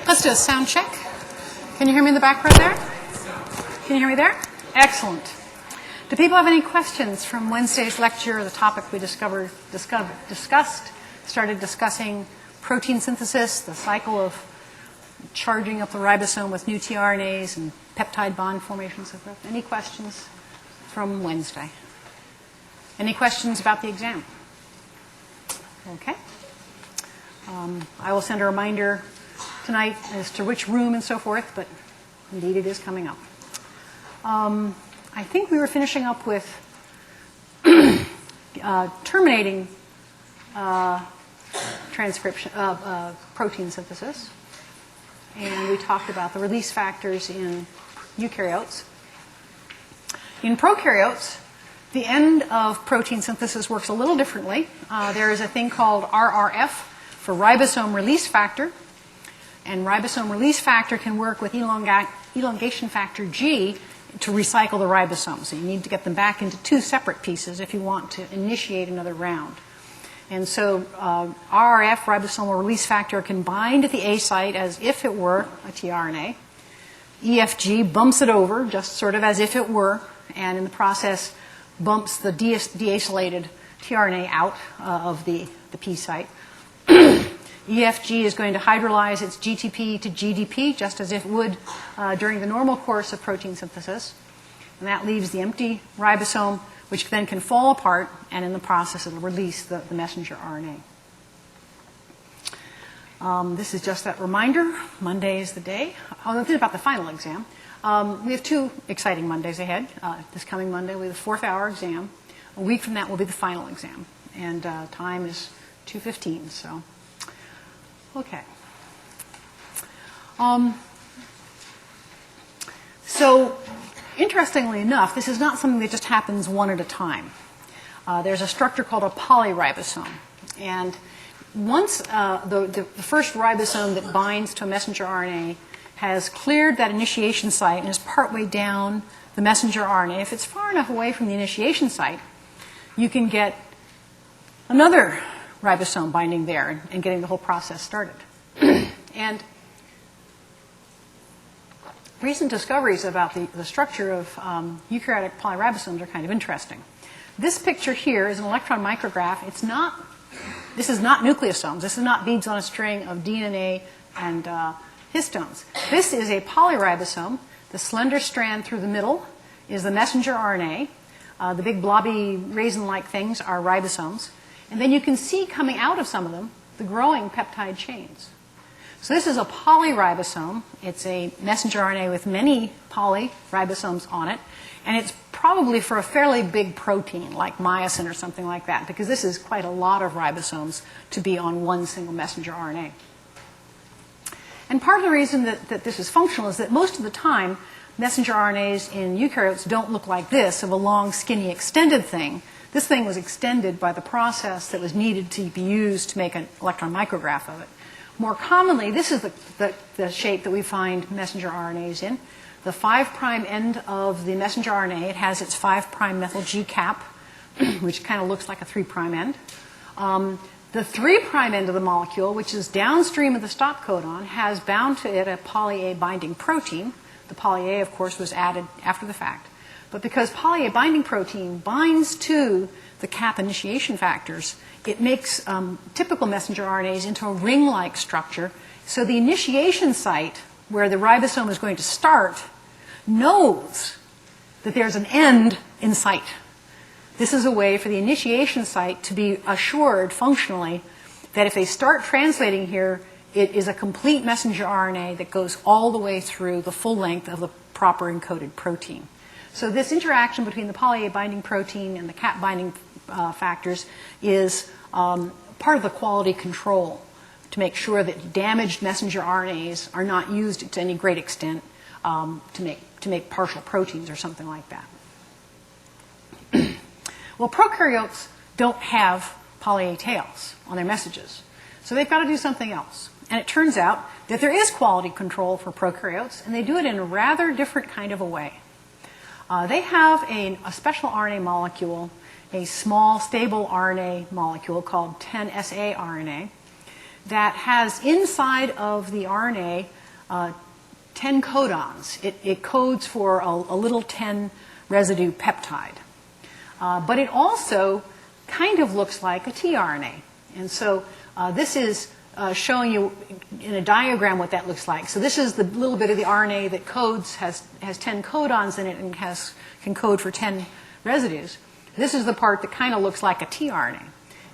Let's do a sound check. Can you hear me in the background there? Can you hear me there? Excellent. Do people have any questions from Wednesday's lecture, the topic we started discussing protein synthesis, the cycle of charging up the ribosome with new tRNAs and peptide bond formation and so forth? Any questions from Wednesday? Any questions about the exam? Okay. I will send a reminder tonight as to which room and so forth, but indeed it is coming up. I think we were finishing up with terminating transcription protein synthesis, and we talked about the release factors in eukaryotes. In prokaryotes, the end of protein synthesis works a little differently. There is a thing called RRF for ribosome release factor, and ribosome release factor can work with elongation factor G to recycle the ribosome. So you need to get them back into two separate pieces if you want to initiate another round. And so RRF, ribosomal release factor, can bind at the A site as if it were a tRNA. EFG bumps it over, just sort of as if it were, and in the process bumps the deacylated tRNA out of the P site. EFG is going to hydrolyze its GTP to GDP, just as it would during the normal course of protein synthesis. And that leaves the empty ribosome, which then can fall apart, and in the process it'll release the messenger RNA. This is just that reminder. Monday is the day. I'll think about the final exam. We have two exciting Mondays ahead. This coming Monday we have the 4th-hour exam. A week from that will be the final exam. And time is 2:15, so... Okay. So, interestingly enough, this is not something that just happens one at a time. There's a structure called a polyribosome. And once the first ribosome that binds to a messenger RNA has cleared that initiation site and is partway down the messenger RNA, if it's far enough away from the initiation site, you can get another ribosome binding there and getting the whole process started. And recent discoveries about the structure of eukaryotic polyribosomes are kind of interesting. This picture here is an electron micrograph. This is not nucleosomes. This is not beads on a string of DNA and histones. This is a polyribosome. The slender strand through the middle is the messenger RNA. The big blobby raisin-like things are ribosomes. And then you can see coming out of some of them the growing peptide chains. So this is a polyribosome. It's a messenger RNA with many polyribosomes on it. And it's probably for a fairly big protein like myosin or something like that, because this is quite a lot of ribosomes to be on one single messenger RNA. And part of the reason that this is functional is that most of the time messenger RNAs in eukaryotes don't look like this, of a long, skinny, extended thing. This thing was extended by the process that was needed to be used to make an electron micrograph of it. More commonly, this is the shape that we find messenger RNAs in. The 5' end of the messenger RNA, it has its 5' methyl G cap, which kind of looks like a 3' end. The 3' end of the molecule, which is downstream of the stop codon, has bound to it a poly-A binding protein. The poly-A, of course, was added after the fact. But because poly-A binding protein binds to the cap initiation factors, it makes typical messenger RNAs into a ring-like structure. So the initiation site, where the ribosome is going to start, knows that there's an end in sight. This is a way for the initiation site to be assured functionally that if they start translating here, it is a complete messenger RNA that goes all the way through the full length of the proper encoded protein. So this interaction between the poly-A binding protein and the cap binding factors is part of the quality control to make sure that damaged messenger RNAs are not used to any great extent to make partial proteins or something like that. Well, prokaryotes don't have poly-A tails on their messages, so they've got to do something else. And it turns out that there is quality control for prokaryotes, and they do it in a rather different kind of a way. They have a special RNA molecule, a small stable RNA molecule called 10-SA RNA, that has inside of the RNA 10 codons. It codes for a little 10 residue peptide. But it also kind of looks like a tRNA. And so this is showing you in a diagram what that looks like. So this is the little bit of the RNA that codes, has 10 codons in it and can code for 10 residues. This is the part that kind of looks like a tRNA.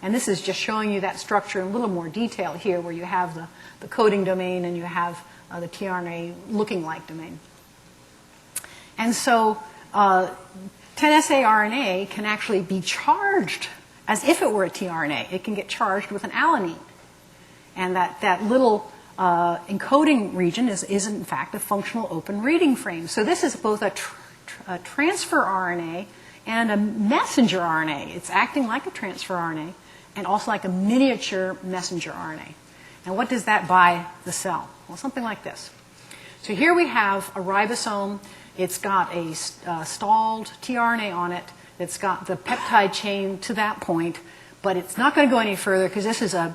And this is just showing you that structure in a little more detail here, where you have the coding domain and you have the tRNA looking like domain. And so 10-saRNA can actually be charged as if it were a tRNA. It can get charged with an alanine. And that little encoding region is in fact a functional open reading frame. So this is both a transfer RNA and a messenger RNA. It's acting like a transfer RNA and also like a miniature messenger RNA. And what does that buy the cell? Well, something like this. So here we have a ribosome. It's got a stalled tRNA on it. It's got the peptide chain to that point, but it's not going to go any further because this is a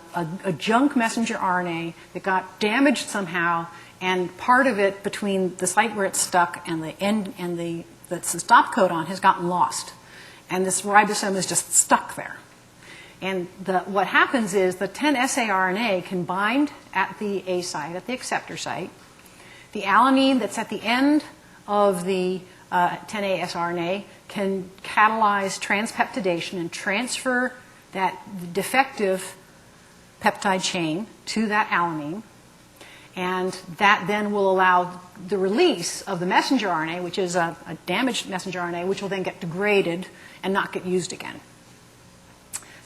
junk messenger RNA that got damaged somehow, and part of it between the site where it's stuck and the end and that's the stop codon has gotten lost. And this ribosome is just stuck there. And what happens is the 10-saRNA can bind at the A site, at the acceptor site. The alanine that's at the end of the 10-saRNA can catalyze transpeptidation and transfer that defective peptide chain to that alanine. And that then will allow the release of the messenger RNA, which is a damaged messenger RNA, which will then get degraded and not get used again.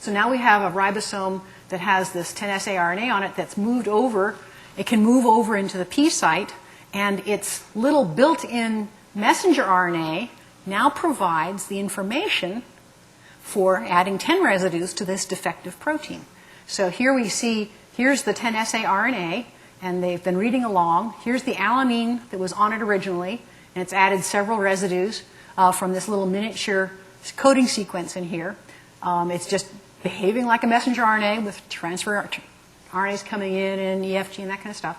So now we have a ribosome that has this 10-saRNA on it that's moved over. It can move over into the P site, and its little built-in messenger RNA now provides the information for adding 10 residues to this defective protein. So here we see, here's the 10-saRNA, and they've been reading along. Here's the alanine that was on it originally, and it's added several residues from this little miniature coding sequence in here. It's just behaving like a messenger RNA with transfer RNAs coming in and EFG and that kind of stuff.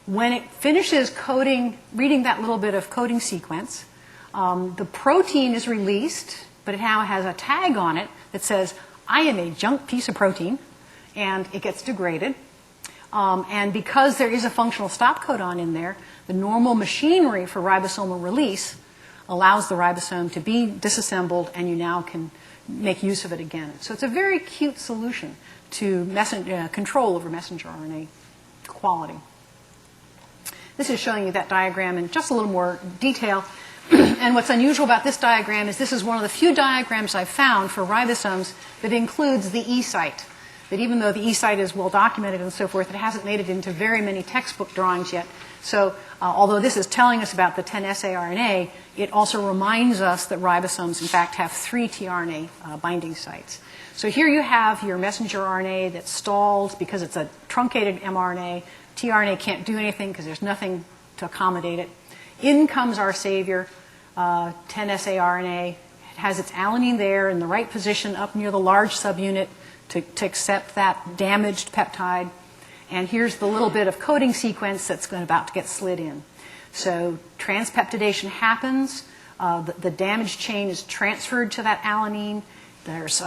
When it finishes coding, reading that little bit of coding sequence, the protein is released, but it now has a tag on it that says, I am a junk piece of protein, and it gets degraded. And because there is a functional stop codon in there, the normal machinery for ribosomal release allows the ribosome to be disassembled, and you now can make use of it again. So it's a very cute solution to control over messenger RNA quality. This is showing you that diagram in just a little more detail. And what's unusual about this diagram is this is one of the few diagrams I've found for ribosomes that includes the E site. That even though the E site is well documented and so forth, it hasn't made it into very many textbook drawings yet. So although this is telling us about the 10-saRNA, it also reminds us that ribosomes, in fact, have 3 tRNA binding sites. So here you have your messenger RNA that's stalled because it's a truncated mRNA. tRNA can't do anything because there's nothing to accommodate it. In comes our savior, 10-saRNA. It has its alanine there in the right position up near the large subunit to accept that damaged peptide. And here's the little bit of coding sequence that's about to get slid in. So transpeptidation happens. The damaged chain is transferred to that alanine. There's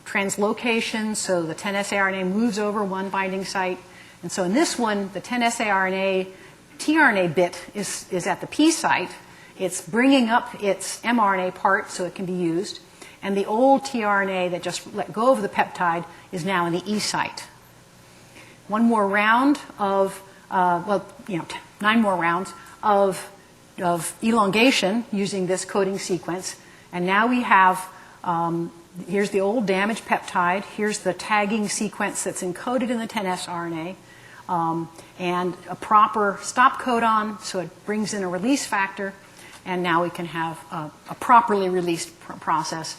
translocation, so the 10-saRNA moves over one binding site. And so in this one, the 10-saRNA tRNA bit is at the P site. It's bringing up its mRNA part so it can be used. And the old tRNA that just let go of the peptide is now in the E site. One more round of, 9 more rounds of elongation using this coding sequence. And now we have, here's the old damaged peptide. Here's the tagging sequence that's encoded in the 10-sRNA. And a proper stop codon, so it brings in a release factor. And now we can have a properly released process,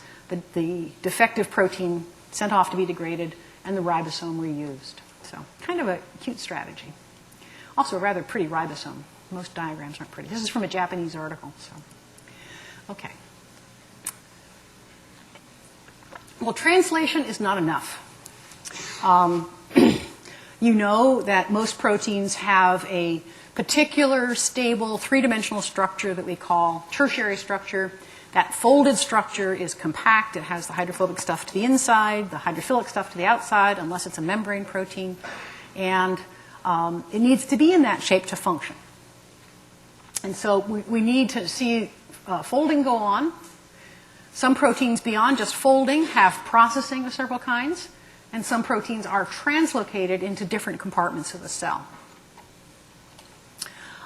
the defective protein sent off to be degraded, and the ribosome reused. So kind of a cute strategy. Also a rather pretty ribosome. Most diagrams aren't pretty. This is from a Japanese article. So, okay. Well, translation is not enough. You know that most proteins have a particular stable three-dimensional structure that we call tertiary structure. That folded structure is compact. It has the hydrophobic stuff to the inside, the hydrophilic stuff to the outside, unless it's a membrane protein. And it needs to be in that shape to function. And so we need to see folding go on. Some proteins beyond just folding have processing of several kinds, and some proteins are translocated into different compartments of the cell.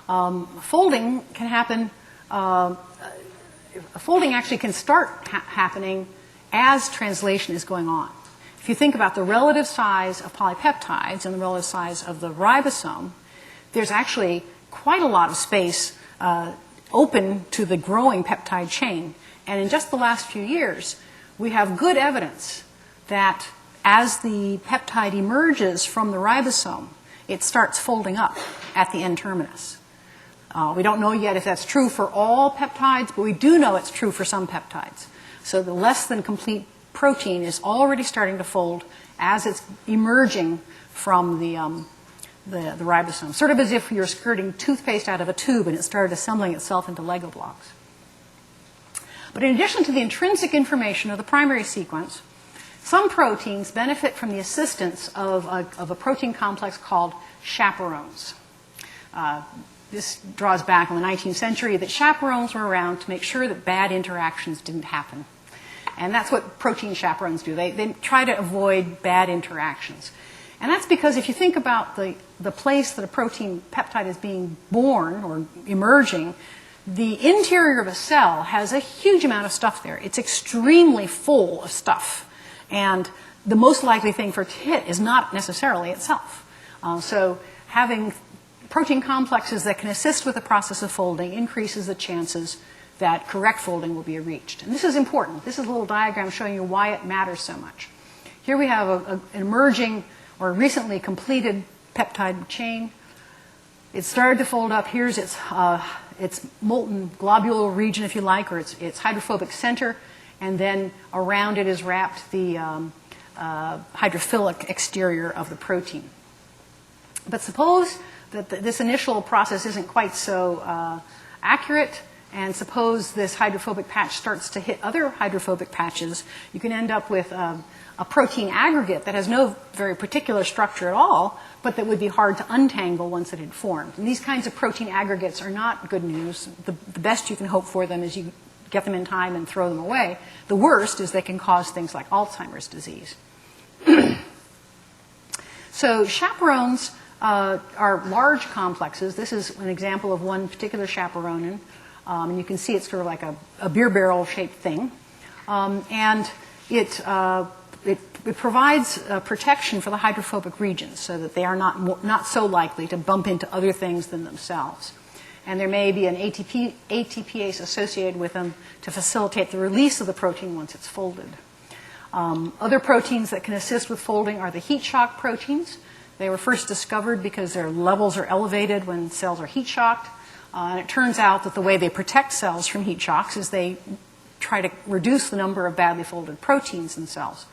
Folding can happen, folding actually can start happening as translation is going on. If you think about the relative size of polypeptides and the relative size of the ribosome, there's actually quite a lot of space open to the growing peptide chain. And in just the last few years, we have good evidence that as the peptide emerges from the ribosome, it starts folding up at the N-terminus. We don't know yet if that's true for all peptides, but we do know it's true for some peptides. So the less than complete protein is already starting to fold as it's emerging from the ribosome, sort of as if you're squirting toothpaste out of a tube and it started assembling itself into Lego blocks. But in addition to the intrinsic information of the primary sequence, some proteins benefit from the assistance of a protein complex called chaperones. This draws back in the 19th century that chaperones were around to make sure that bad interactions didn't happen. And that's what protein chaperones do. They try to avoid bad interactions. And that's because if you think about the place that a protein peptide is being born or emerging, the interior of a cell has a huge amount of stuff there. It's extremely full of stuff. And the most likely thing for it to hit is not necessarily itself. So having protein complexes that can assist with the process of folding increases the chances that correct folding will be reached. And this is important. This is a little diagram showing you why it matters so much. Here we have an emerging or recently completed peptide chain. It started to fold up. Here's its molten globule region, if you like, or its hydrophobic center, and then around it is wrapped the hydrophilic exterior of the protein. But suppose that this initial process isn't quite so accurate, and suppose this hydrophobic patch starts to hit other hydrophobic patches, you can end up with a protein aggregate that has no very particular structure at all, but that would be hard to untangle once it had formed. And these kinds of protein aggregates are not good news. The best you can hope for them is you get them in time and throw them away. The worst is they can cause things like Alzheimer's disease. So chaperones are large complexes. This is an example of one particular chaperonin. And you can see it's sort of like a beer barrel shaped thing. And it provides protection for the hydrophobic regions so that they are not so likely to bump into other things than themselves. And there may be an ATPase associated with them to facilitate the release of the protein once it's folded. Other proteins that can assist with folding are the heat shock proteins. They were first discovered because their levels are elevated when cells are heat shocked. And it turns out that the way they protect cells from heat shocks is they try to reduce the number of badly folded proteins in cells.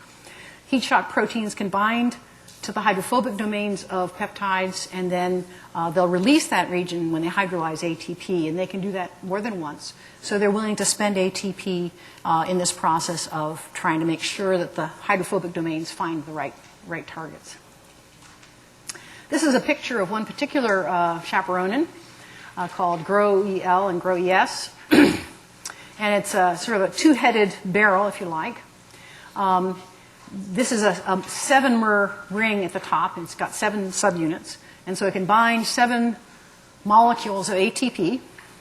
Heat shock proteins can bind to the hydrophobic domains of peptides, and then they'll release that region when they hydrolyze ATP, and they can do that more than once. So they're willing to spend ATP in this process of trying to make sure that the hydrophobic domains find the right targets. This is a picture of one particular chaperonin called GROW-EL and GROW-ES. And it's sort of a two-headed barrel, if you like. This is a 7-mer ring at the top, and it's got 7 subunits. And so it can bind 7 molecules of ATP.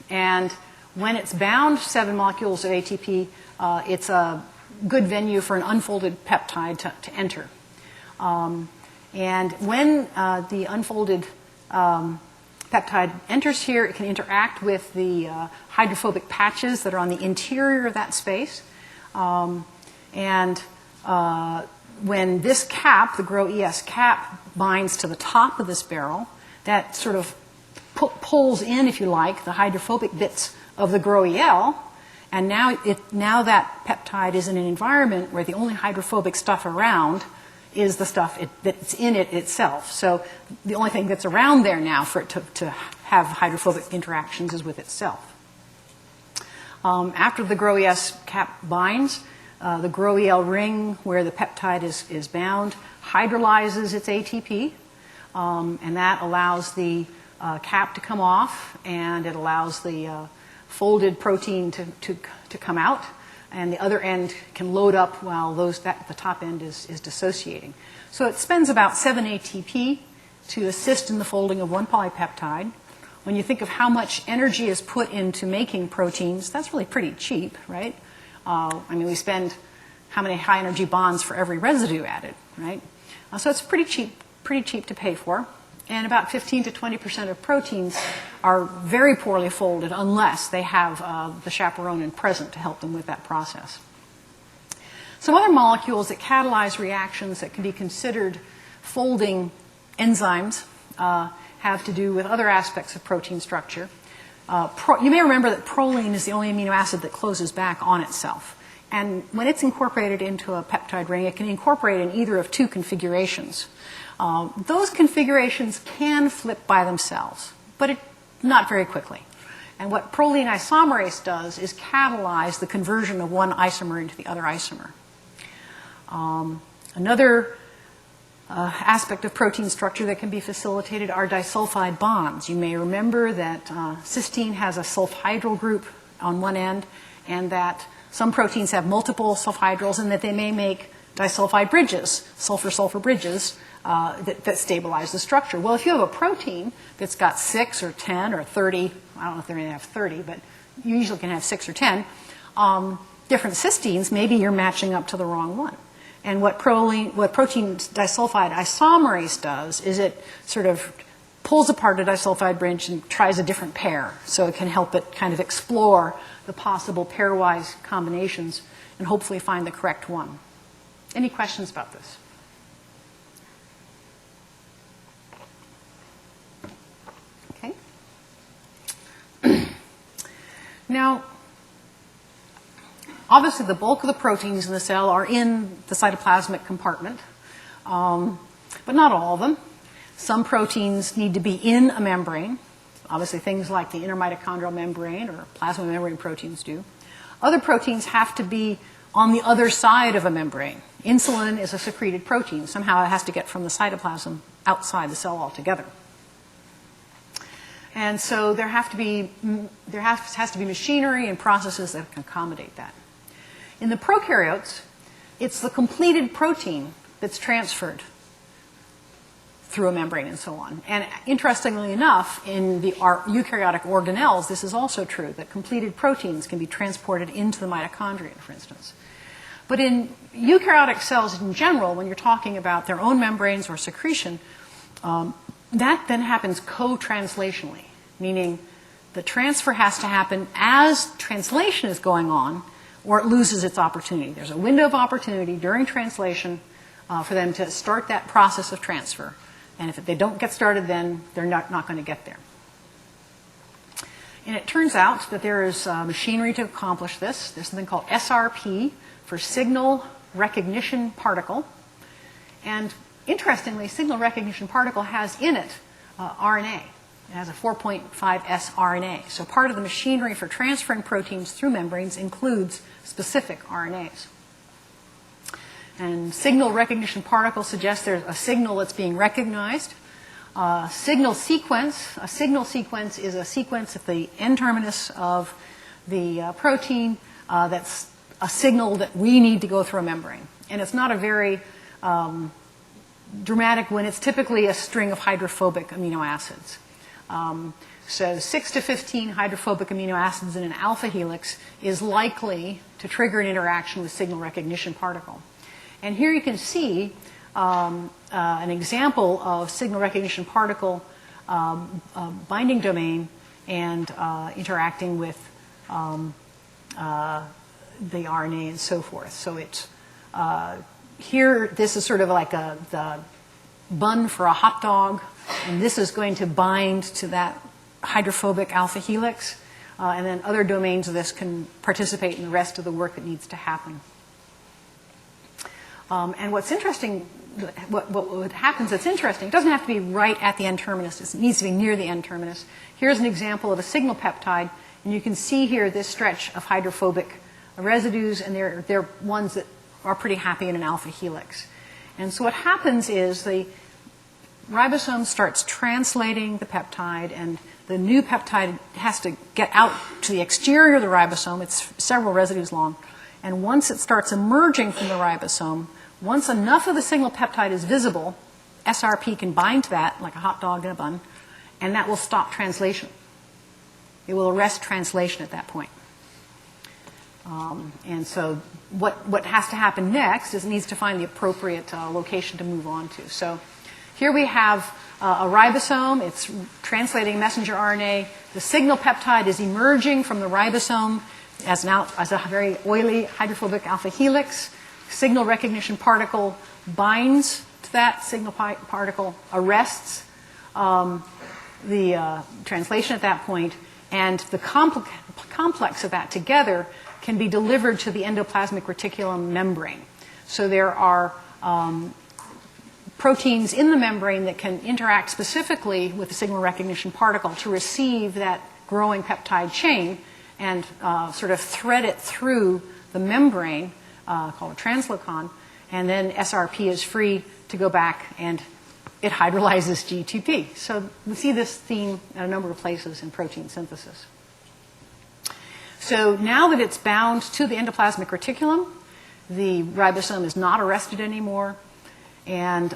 And when it's bound 7 molecules of ATP, it's a good venue for an unfolded peptide to enter. And when the unfolded peptide enters here, it can interact with the hydrophobic patches that are on the interior of that space. When this cap, the GROW-ES cap, binds to the top of this barrel, that sort of pulls in, if you like, the hydrophobic bits of the GROW-EL, and now that peptide is in an environment where the only hydrophobic stuff around is the stuff that's in it itself. So the only thing that's around there now for it to have hydrophobic interactions is with itself. After the GRO-ES cap binds, the GRO-EL ring where the peptide is bound hydrolyzes its ATP, and that allows the cap to come off, and it allows the folded protein to come out, and the other end can load up while the top end is dissociating. So it spends about 7 ATP to assist in the folding of one polypeptide. When you think of how much energy is put into making proteins, that's really pretty cheap, right? I mean, we spend how many high energy bonds for every residue added, right? So it's pretty cheap to pay for. And about 15 to 20% of proteins are very poorly folded unless they have the chaperonin present to help them with that process. Some other molecules that catalyze reactions that can be considered folding enzymes have to do with other aspects of protein structure. You may remember that proline is the only amino acid that closes back on itself. And when it's incorporated into a peptide ring, it can incorporate in either of two configurations. Those configurations can flip by themselves, but not very quickly. And what proline isomerase does is catalyze the conversion of one isomer into the other isomer. Another aspect of protein structure that can be facilitated are disulfide bonds. You may remember that cysteine has a sulfhydryl group on one end, and that some proteins have multiple sulfhydryls, and that they may make disulfide bridges, sulfur-sulfur bridges, that stabilize the structure. Well, if you have a protein that's got 6 or 10 or 30, I don't know if they're going to have 30, but you usually can have 6 or 10, different cysteines, maybe you're matching up to the wrong one. And what protein disulfide isomerase does is it sort of pulls apart a disulfide bridge and tries a different pair. So it can help it kind of explore the possible pairwise combinations and hopefully find the correct one. Any questions about this? Okay. Now, obviously the bulk of the proteins in the cell are in the cytoplasmic compartment, but not all of them. Some proteins need to be in a membrane. Obviously things like the intermitochondrial membrane or plasma membrane proteins do. Other proteins have to be on the other side of a membrane. Insulin is a secreted protein. Somehow it has to get from the cytoplasm outside the cell altogether. And so there has to be machinery and processes that can accommodate that. In the prokaryotes, it's the completed protein that's transferred through a membrane and so on. And interestingly enough, in the eukaryotic organelles, this is also true, that completed proteins can be transported into the mitochondria, for instance. But in eukaryotic cells in general, when you're talking about their own membranes or secretion, that then happens co-translationally, meaning the transfer has to happen as translation is going on, or it loses its opportunity. There's a window of opportunity during translation for them to start that process of transfer. And if they don't get started, then they're not going to get there. And it turns out that there is machinery to accomplish this. There's something called SRP, for signal recognition particle. And interestingly, signal recognition particle has in it RNA. It has a 4.5S RNA. So part of the machinery for transferring proteins through membranes includes specific RNAs. And signal recognition particle suggests there's a signal that's being recognized. Signal sequence. A signal sequence is a sequence at the N-terminus of the protein that's a signal that we need to go through a membrane. And it's not a very dramatic one. It's typically a string of hydrophobic amino acids. So 6 to 15 hydrophobic amino acids in an alpha helix is likely to trigger an interaction with signal recognition particle. And here you can see an example of signal recognition particle binding domain and interacting with the RNA and so forth. So it's here, this is sort of like the bun for a hot dog, and this is going to bind to that hydrophobic alpha helix, and then other domains of this can participate in the rest of the work that needs to happen. And what's interesting what happens that's interesting, it doesn't have to be right at the N-terminus. It needs to be near the N-terminus. Here's an example of a signal peptide, and you can see here this stretch of hydrophobic residues, and they're ones that are pretty happy in an alpha helix. And so what happens is the ribosome starts translating the peptide, and the new peptide has to get out to the exterior of the ribosome. It's several residues long. And once it starts emerging from the ribosome, once enough of the signal peptide is visible, SRP can bind to that like a hot dog in a bun, and that will stop translation. It will arrest translation at that point. And so what has to happen next is it needs to find the appropriate location to move on to. So here we have a ribosome. It's translating messenger RNA. The signal peptide is emerging from the ribosome as a very oily hydrophobic alpha helix. Signal recognition particle binds to that signal particle, arrests the translation at that point, and the complex of that together can be delivered to the endoplasmic reticulum membrane. So there are proteins in the membrane that can interact specifically with the signal recognition particle to receive that growing peptide chain and sort of thread it through the membrane, called a translocon, and then SRP is free to go back and it hydrolyzes GTP. So we see this theme at a number of places in protein synthesis. So now that it's bound to the endoplasmic reticulum, the ribosome is not arrested anymore, and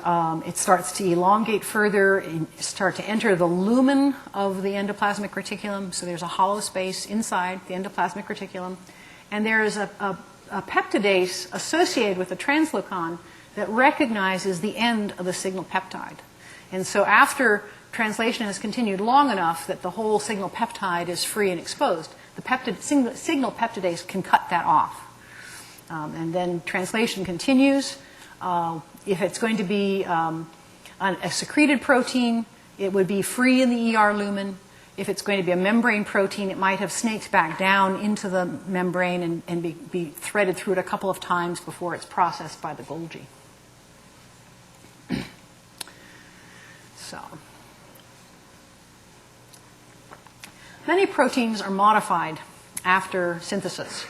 it starts to elongate further and start to enter the lumen of the endoplasmic reticulum. So there's a hollow space inside the endoplasmic reticulum, and there is a peptidase associated with the translocon that recognizes the end of the signal peptide. And so after translation has continued long enough that the whole signal peptide is free and exposed, the signal peptidase can cut that off. And then translation continues. If it's going to be a secreted protein, it would be free in the ER lumen. If it's going to be a membrane protein, it might have snaked back down into the membrane and be threaded through it a couple of times before it's processed by the Golgi. So, many proteins are modified after synthesis.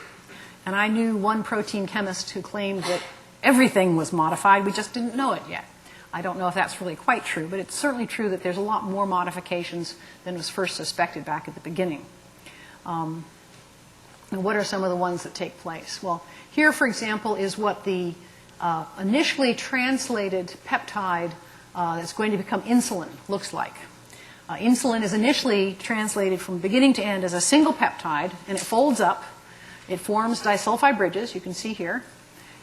And I knew one protein chemist who claimed that everything was modified, we just didn't know it yet. I don't know if that's really quite true, but it's certainly true that there's a lot more modifications than was first suspected back at the beginning. And what are some of the ones that take place? Well, here, for example, is what the initially translated peptide that's going to become insulin looks like. Insulin is initially translated from beginning to end as a single peptide, and it folds up. It forms disulfide bridges, you can see here,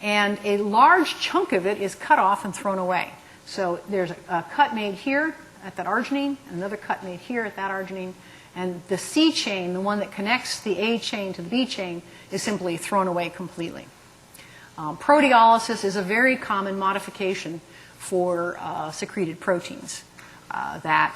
and a large chunk of it is cut off and thrown away. So there's a cut made here at that arginine, another cut made here at that arginine, and the C chain, the one that connects the A chain to the B chain, is simply thrown away completely. Proteolysis is a very common modification for secreted proteins. That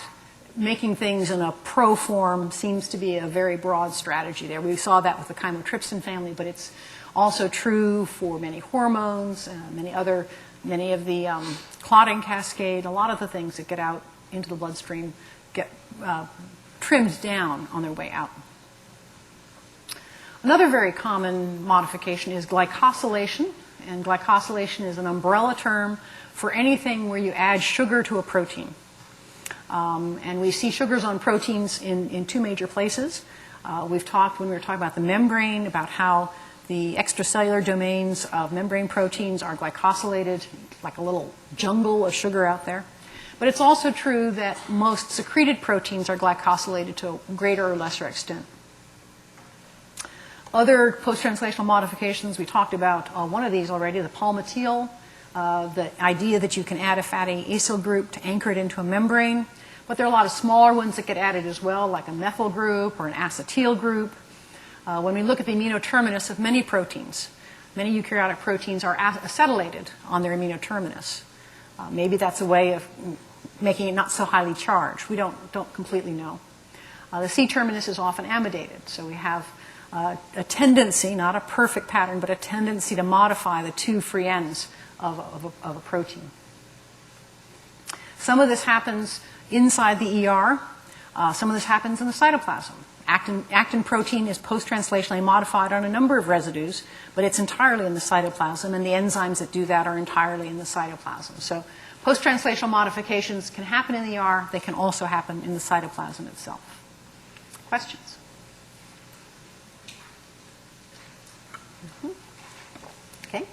making things in a pro form seems to be a very broad strategy there. We saw that with the chymotrypsin family, but it's also true for many hormones, many of the clotting cascade, a lot of the things that get out into the bloodstream get trimmed down on their way out. Another very common modification is glycosylation, and glycosylation is an umbrella term for anything where you add sugar to a protein. And we see sugars on proteins in two major places. We've talked, when we were talking about the membrane, about how the extracellular domains of membrane proteins are glycosylated, like a little jungle of sugar out there. But it's also true that most secreted proteins are glycosylated to a greater or lesser extent. Other post-translational modifications, we talked about one of these already, the palmitoyl, the idea that you can add a fatty acyl group to anchor it into a membrane. But there are a lot of smaller ones that get added as well, like a methyl group or an acetyl group. When we look at the amino terminus of many proteins, many eukaryotic proteins are acetylated on their amino terminus. Maybe that's a way of making it not so highly charged. We don't completely know. The C-terminus is often amidated, so we have a tendency, not a perfect pattern, but a tendency to modify the two free ends of a protein. Some of this happens inside the ER. Some of this happens in the cytoplasm. Actin protein is post-translationally modified on a number of residues, but it's entirely in the cytoplasm, and the enzymes that do that are entirely in the cytoplasm. So post-translational modifications can happen in the ER. They can also happen in the cytoplasm itself. Questions? Okay.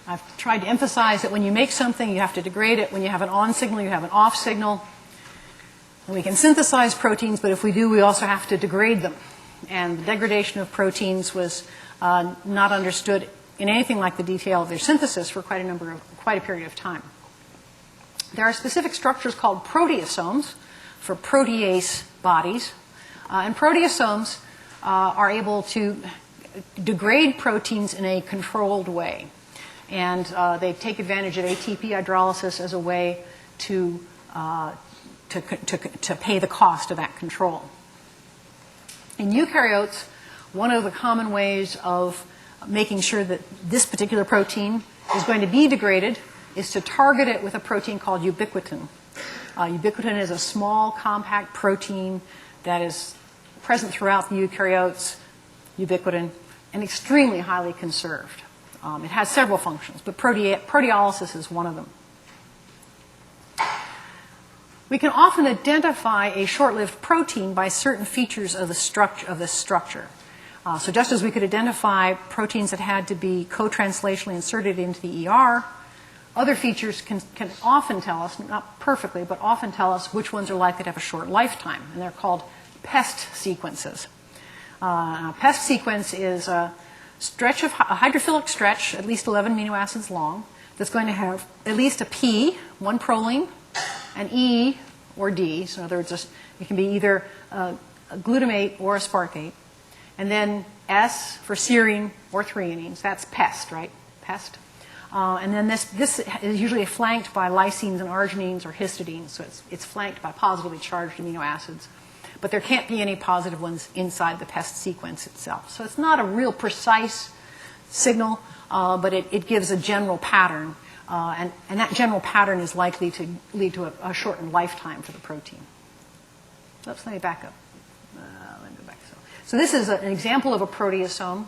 I've tried to emphasize that when you make something, you have to degrade it. When you have an on signal, you have an off signal. And we can synthesize proteins, but if we do, we also have to degrade them. And the degradation of proteins was not understood in anything like the detail of their synthesis for quite a period of time. There are specific structures called proteasomes for protease bodies, and proteasomes are able to degrade proteins in a controlled way. And they take advantage of ATP hydrolysis as a way to pay the cost of that control. In eukaryotes, one of the common ways of making sure that this particular protein is going to be degraded is to target it with a protein called ubiquitin. Ubiquitin is a small, compact protein that is present throughout the eukaryotes, ubiquitin, and extremely highly conserved. It has several functions, but proteolysis is one of them. We can often identify a short-lived protein by certain features of the structure. So just as we could identify proteins that had to be co-translationally inserted into the ER, other features can often tell us, not perfectly, but often tell us which ones are likely to have a short lifetime, and they're called PEST sequences. A PEST sequence is a hydrophilic stretch, at least 11 amino acids long, that's going to have at least a P, one proline, an E or D. So in other words, it can be either a glutamate or a sparkate. And then S for serine or threonines. That's PEST, right? PEST. And then this is usually flanked by lysines and arginines or histidines. So it's flanked by positively charged amino acids. But there can't be any positive ones inside the PEST sequence itself. So it's not a real precise signal, but it gives a general pattern. And that general pattern is likely to lead to a shortened lifetime for the protein. Oops, let me back up. Let me go back. So this is an example of a proteasome.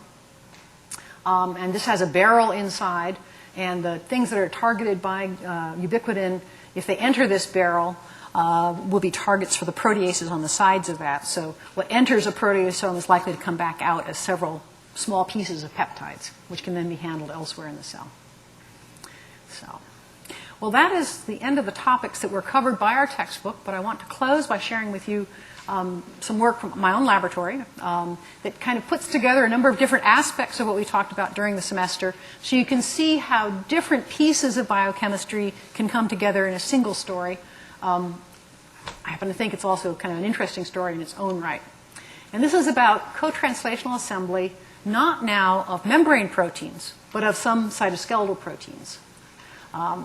And this has a barrel inside. And the things that are targeted by ubiquitin, if they enter this barrel, will be targets for the proteases on the sides of that. So what enters a proteasome is likely to come back out as several small pieces of peptides, which can then be handled elsewhere in the cell. So, well, that is the end of the topics that were covered by our textbook, but I want to close by sharing with you some work from my own laboratory that kind of puts together a number of different aspects of what we talked about during the semester, so you can see how different pieces of biochemistry can come together in a single story. I happen to think it's also kind of an interesting story in its own right. And this is about co-translational assembly, not now of membrane proteins, but of some cytoskeletal proteins.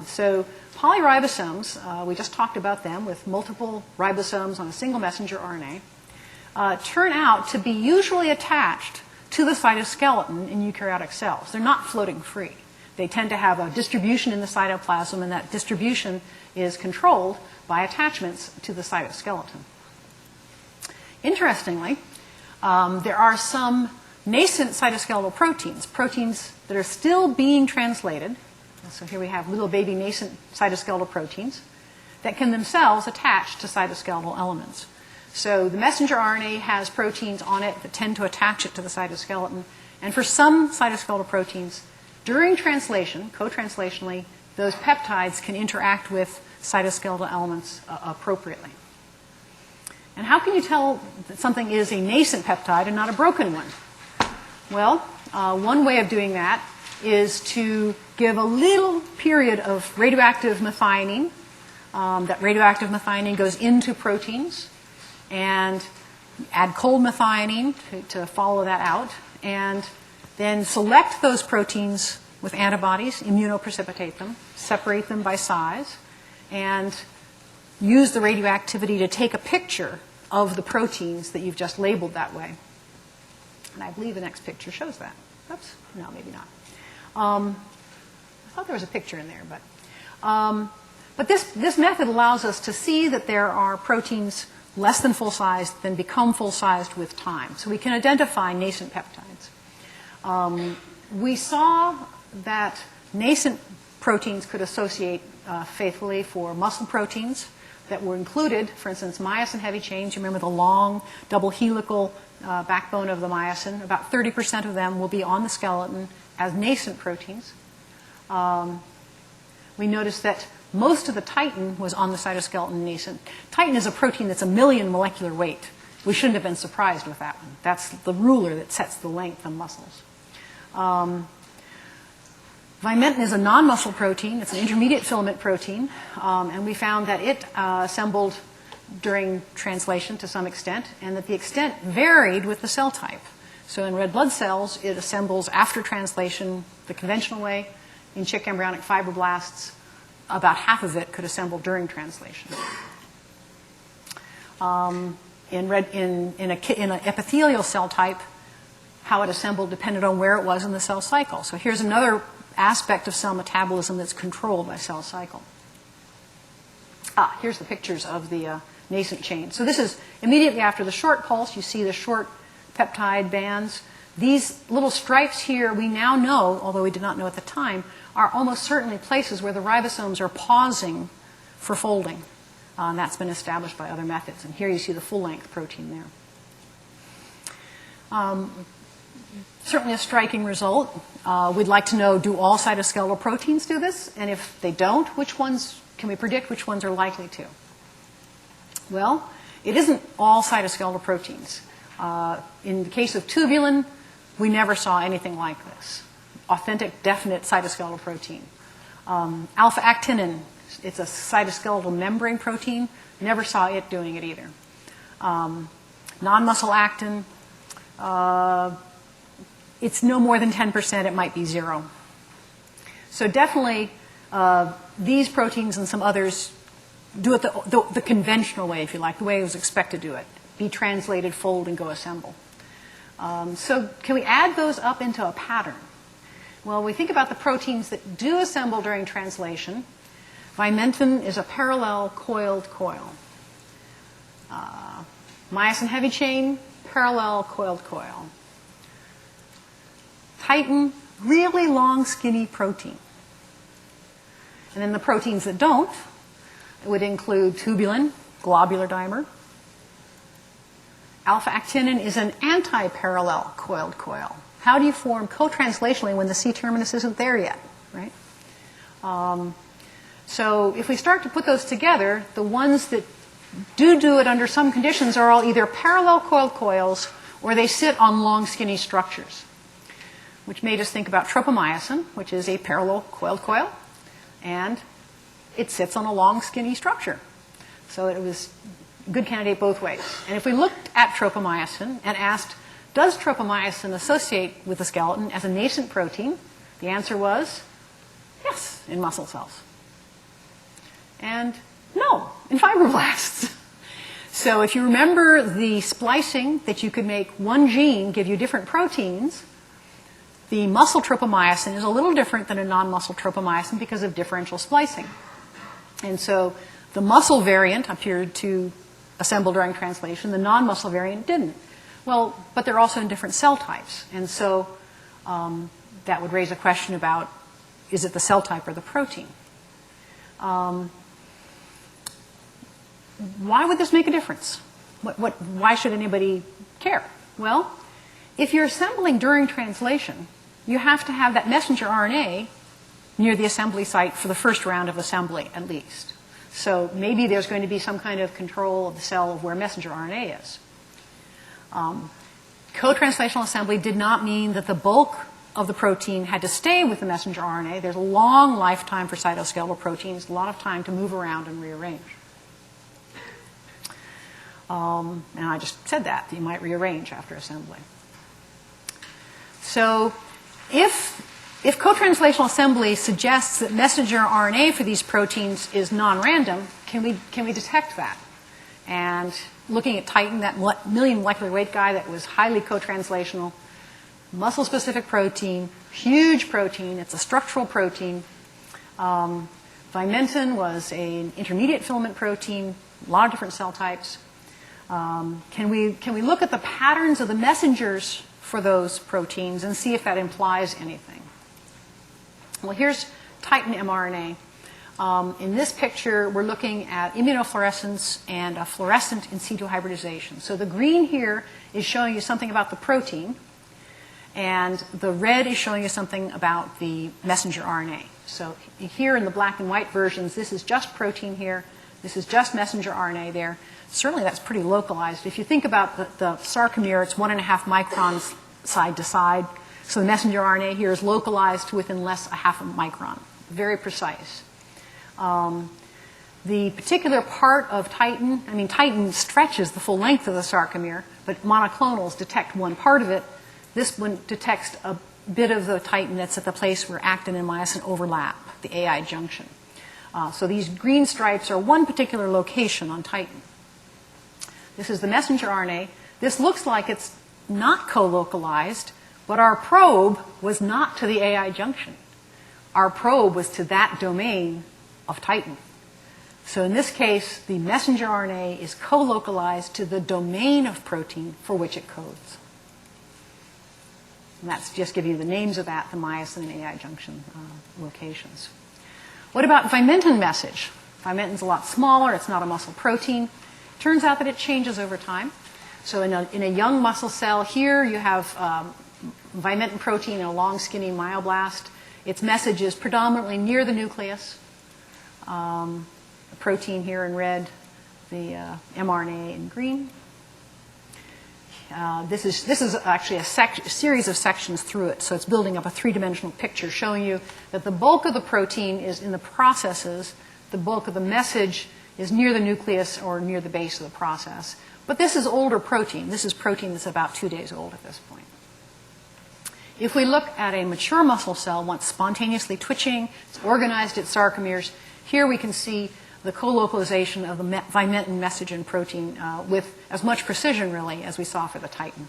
So polyribosomes, we just talked about them with multiple ribosomes on a single messenger RNA, turn out to be usually attached to the cytoskeleton in eukaryotic cells. They're not floating free. They tend to have a distribution in the cytoplasm, and that distribution is controlled by attachments to the cytoskeleton. Interestingly, there are some nascent cytoskeletal proteins that are still being translated. So here we have little baby nascent cytoskeletal proteins that can themselves attach to cytoskeletal elements. So the messenger RNA has proteins on it that tend to attach it to the cytoskeleton. And for some cytoskeletal proteins, during translation, co-translationally, those peptides can interact with cytoskeletal elements appropriately. And how can you tell that something is a nascent peptide and not a broken one? Well, one way of doing that is to give a little period of radioactive methionine. That radioactive methionine goes into proteins, and add cold methionine to follow that out, and then select those proteins with antibodies, immunoprecipitate them, separate them by size, and use the radioactivity to take a picture of the proteins that you've just labeled that way. And I believe the next picture shows that. Oops, no, maybe not. I thought there was a picture in there, but But this method allows us to see that there are proteins less than full-sized then become full-sized with time. So we can identify nascent peptides. We saw that nascent proteins could associate faithfully for muscle proteins that were included, for instance, myosin heavy chains. You remember the long double helical backbone of the myosin. About 30% of them will be on the skeleton as nascent proteins. We noticed that most of the titin was on the cytoskeleton nascent. Titin is a protein that's 1 million molecular weight. We shouldn't have been surprised with that one. That's the ruler that sets the length of muscles. Vimentin is a non-muscle protein. It's an intermediate filament protein, and we found that it assembled during translation to some extent, and that the extent varied with the cell type. So in red blood cells, it assembles after translation the conventional way. In chick embryonic fibroblasts, about half of it could assemble during translation. In an epithelial cell type, how it assembled depended on where it was in the cell cycle. So here's another aspect of cell metabolism that's controlled by cell cycle. Here's the pictures of the nascent chain. So this is immediately after the short pulse. You see the short peptide bands. These little stripes here, we now know, although we did not know at the time, are almost certainly places where the ribosomes are pausing for folding. And that's been established by other methods. And here you see the full-length protein there. Certainly a striking result. We'd like to know, do all cytoskeletal proteins do this? And if they don't, which ones can we predict which ones are likely to? Well, it isn't all cytoskeletal proteins. In the case of tubulin, we never saw anything like this. Authentic, definite cytoskeletal protein. Alpha-actinin, it's a cytoskeletal membrane protein. Never saw it doing it either. Non-muscle actin, it's no more than 10%. It might be 0. So definitely, these proteins and some others do it the conventional way, if you like, the way it was expected to do it. Be translated, fold, and go assemble. So can we add those up into a pattern? Well, we think about the proteins that do assemble during translation. Vimentin is a parallel coiled coil. Myosin heavy chain, parallel coiled coil. Titin, really long, skinny protein. And then the proteins that don't, it would include tubulin, globular dimer. Alpha-actinin is an anti-parallel coiled coil. How do you form co-translationally when the C-terminus isn't there yet, right? So if we start to put those together, the ones that do it under some conditions are all either parallel coiled coils or they sit on long, skinny structures, which made us think about tropomyosin, which is a parallel coiled coil, and it sits on a long, skinny structure. So it was a good candidate both ways. And if we looked at tropomyosin and asked, does tropomyosin associate with the skeleton as a nascent protein? The answer was yes, in muscle cells. And no, in fibroblasts. So if you remember the splicing that you could make one gene give you different proteins, the muscle tropomyosin is a little different than a non-muscle tropomyosin because of differential splicing. And so the muscle variant appeared to assemble during translation. The non-muscle variant didn't. Well, but they're also in different cell types. And so that would raise a question about, is it the cell type or the protein? Why would this make a difference? Why should anybody care? Well, if you're assembling during translation, you have to have that messenger RNA near the assembly site for the first round of assembly, at least. So maybe there's going to be some kind of control of the cell of where messenger RNA is. Co-translational assembly did not mean that the bulk of the protein had to stay with the messenger RNA. There's a long lifetime for cytoskeletal proteins, a lot of time to move around and rearrange. And I just said that you might rearrange after assembly. So if co-translational assembly suggests that messenger RNA for these proteins is non-random, can we detect that? And looking at Titin, that million molecular weight guy that was highly co-translational, muscle-specific protein, huge protein, it's a structural protein. Vimentin was an intermediate filament protein, a lot of different cell types. Can we look at the patterns of the messengers for those proteins and see if that implies anything? Well, here's Titin mRNA. In this picture, we're looking at immunofluorescence and a fluorescent in situ hybridization. So the green here is showing you something about the protein, and the red is showing you something about the messenger RNA. So here in the black and white versions, this is just protein here. This is just messenger RNA there. Certainly that's pretty localized. If you think about the sarcomere, it's 1.5 microns side to side. So the messenger RNA here is localized to within less a half a micron. Very precise. The particular part of Titin, Titin stretches the full length of the sarcomere, but monoclonals detect one part of it. This one detects a bit of the Titin that's at the place where actin and myosin overlap, the AI junction. So these green stripes are one particular location on Titin. This is the messenger RNA. This looks like it's not co-localized, but our probe was not to the AI junction. Our probe was to that domain of Titin. So in this case, the messenger RNA is co-localized to the domain of protein for which it codes. And that's just giving you the names of that, the myosin and AI junction locations. What about Vimentin message? Vimentin's a lot smaller. It's not a muscle protein. Turns out that it changes over time. So in a young muscle cell here, you have Vimentin protein in a long, skinny myoblast. Its message is predominantly near the nucleus. The protein here in red, the mRNA in green. This is actually a series of sections through it, so it's building up a three-dimensional picture showing you that the bulk of the protein is in the processes, the bulk of the message is near the nucleus or near the base of the process. But this is older protein. This is protein that's about 2 days old at this point. If we look at a mature muscle cell, once spontaneously twitching, it's organized its sarcomeres, here we can see the co-localization of the Vimentin message and protein with as much precision, really, as we saw for the Titin.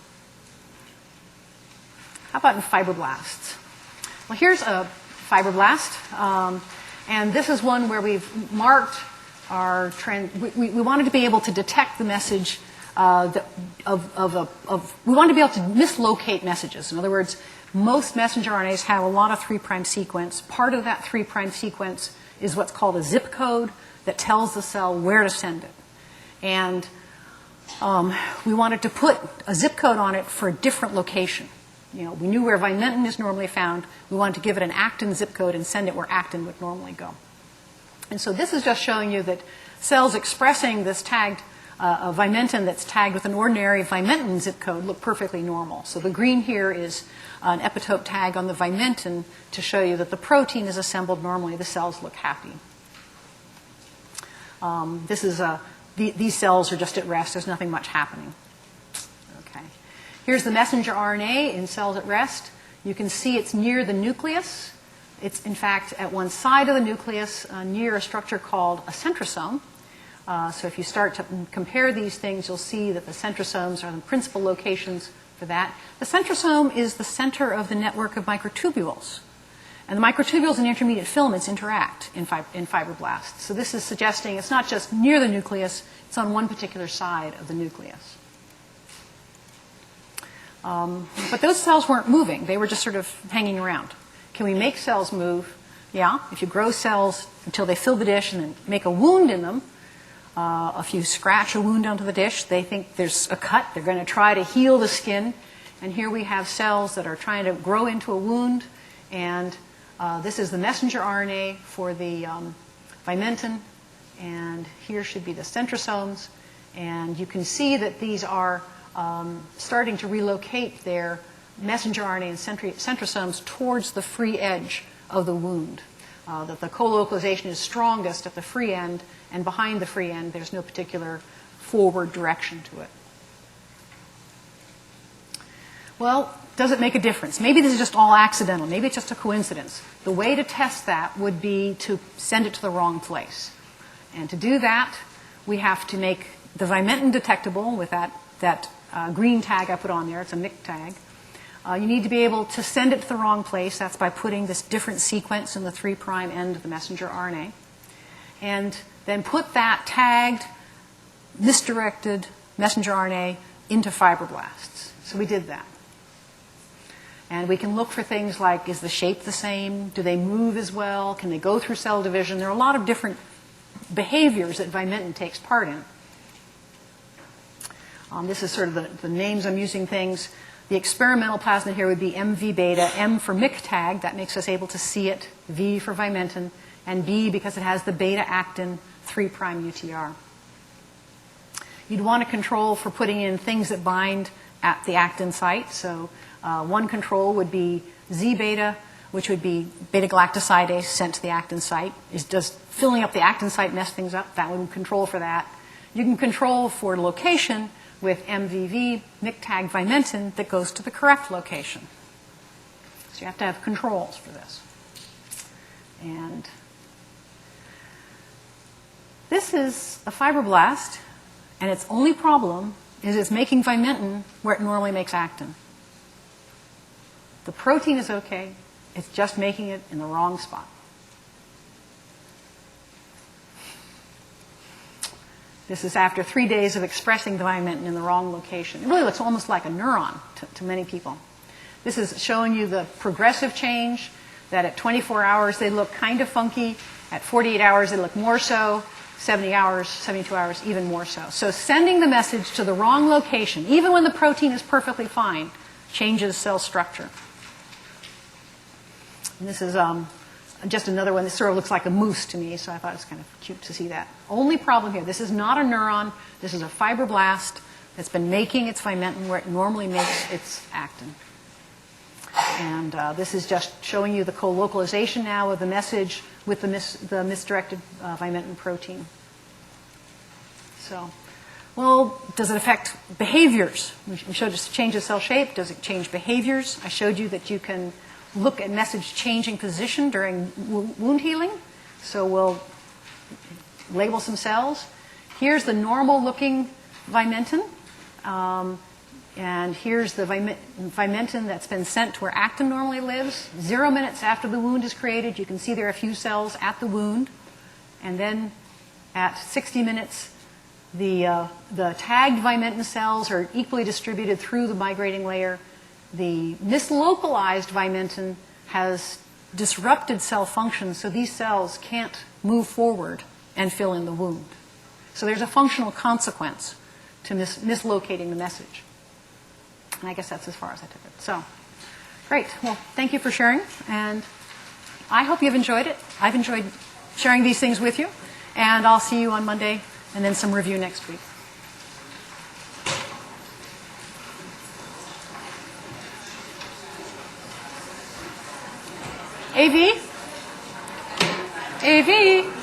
How about in fibroblasts? Well, here's a fibroblast, and this is one where we've marked our trend. We wanted to be able to detect the message we wanted to be able to mislocate messages. In other words, most messenger RNAs have a lot of 3' sequence. Part of that 3' sequence is what's called a zip code that tells the cell where to send it. And we wanted to put a zip code on it for a different location. We knew where Vimentin is normally found. We wanted to give it an actin zip code and send it where actin would normally go. And so this is just showing you that cells expressing this tagged Vimentin that's tagged with an ordinary Vimentin zip code look perfectly normal. So the green here is an epitope tag on the Vimentin to show you that the protein is assembled normally. The cells look happy. These cells are just at rest. There's nothing much happening. Okay. Here's the messenger RNA in cells at rest. You can see it's near the nucleus. It's, in fact, at one side of the nucleus near a structure called a centrosome. So if you start to compare these things, you'll see that the centrosomes are the principal locations for that. The centrosome is the center of the network of microtubules. And the microtubules and intermediate filaments interact in fibroblasts. So this is suggesting it's not just near the nucleus, it's on one particular side of the nucleus. But those cells weren't moving. They were just sort of hanging around. Can we make cells move? Yeah. If you grow cells until they fill the dish and then make a wound in them, if you scratch a wound onto the dish, they think there's a cut. They're going to try to heal the skin. And here we have cells that are trying to grow into a wound. And this is the messenger RNA for the Vimentin. And here should be the centrosomes. And you can see that these are starting to relocate their messenger RNA and centrosomes towards the free edge of the wound. That the co-localization is strongest at the free end, and behind the free end, there's no particular forward direction to it. Well, does it make a difference? Maybe this is just all accidental. Maybe it's just a coincidence. The way to test that would be to send it to the wrong place. And to do that, we have to make the Vimentin detectable with that green tag I put on there. It's a MIC tag. You need to be able to send it to the wrong place. That's by putting this different sequence in the 3' end of the messenger RNA. and then put that tagged, misdirected messenger RNA into fibroblasts. So we did that. And we can look for things like, is the shape the same? Do they move as well? Can they go through cell division? There are a lot of different behaviors that vimentin takes part in. This is sort of the names I'm using things. The experimental plasmid here would be MV beta, M for MIC tag, that makes us able to see it, V for vimentin, and B because it has the beta actin 3' UTR. You'd want to control for putting in things that bind at the actin site. So one control would be Z beta, which would be beta galactosidase sent to the actin site. Does filling up the actin site mess things up? That would control for that. You can control for location with MVV, MIC tag vimentin, that goes to the correct location. So you have to have controls for this. And this is a fibroblast, and its only problem is it's making vimentin where it normally makes actin. The protein is okay, it's just making it in the wrong spot. This is after 3 days of expressing the vimentin in the wrong location. It really looks almost like a neuron to many people. This is showing you the progressive change, that at 24 hours they look kind of funky, at 48 hours they look more so, 70 hours, 72 hours, even more so. So sending the message to the wrong location, even when the protein is perfectly fine, changes cell structure. And this is just another one. This sort of looks like a moose to me, so I thought it was kind of cute to see that. Only problem here, this is not a neuron. This is a fibroblast that's been making its vimentin where it normally makes its actin. And this is just showing you the co-localization now of the message with the misdirected vimentin protein. So, well, does it affect behaviors? We showed us change of cell shape. Does it change behaviors? I showed you that you can look at message changing position during wound healing. So we'll label some cells. Here's the normal looking vimentin. And here's the vimentin that's been sent to where actin normally lives. 0 minutes after the wound is created, you can see there are a few cells at the wound. And then at 60 minutes, the tagged vimentin cells are equally distributed through the migrating layer. The mislocalized vimentin has disrupted cell function, so these cells can't move forward and fill in the wound. So there's a functional consequence to mislocating the message. And I guess that's as far as I took it. So, great. Well, thank you for sharing, and I hope you've enjoyed it. I've enjoyed sharing these things with you, and I'll see you on Monday, and then some review next week. AV? AV?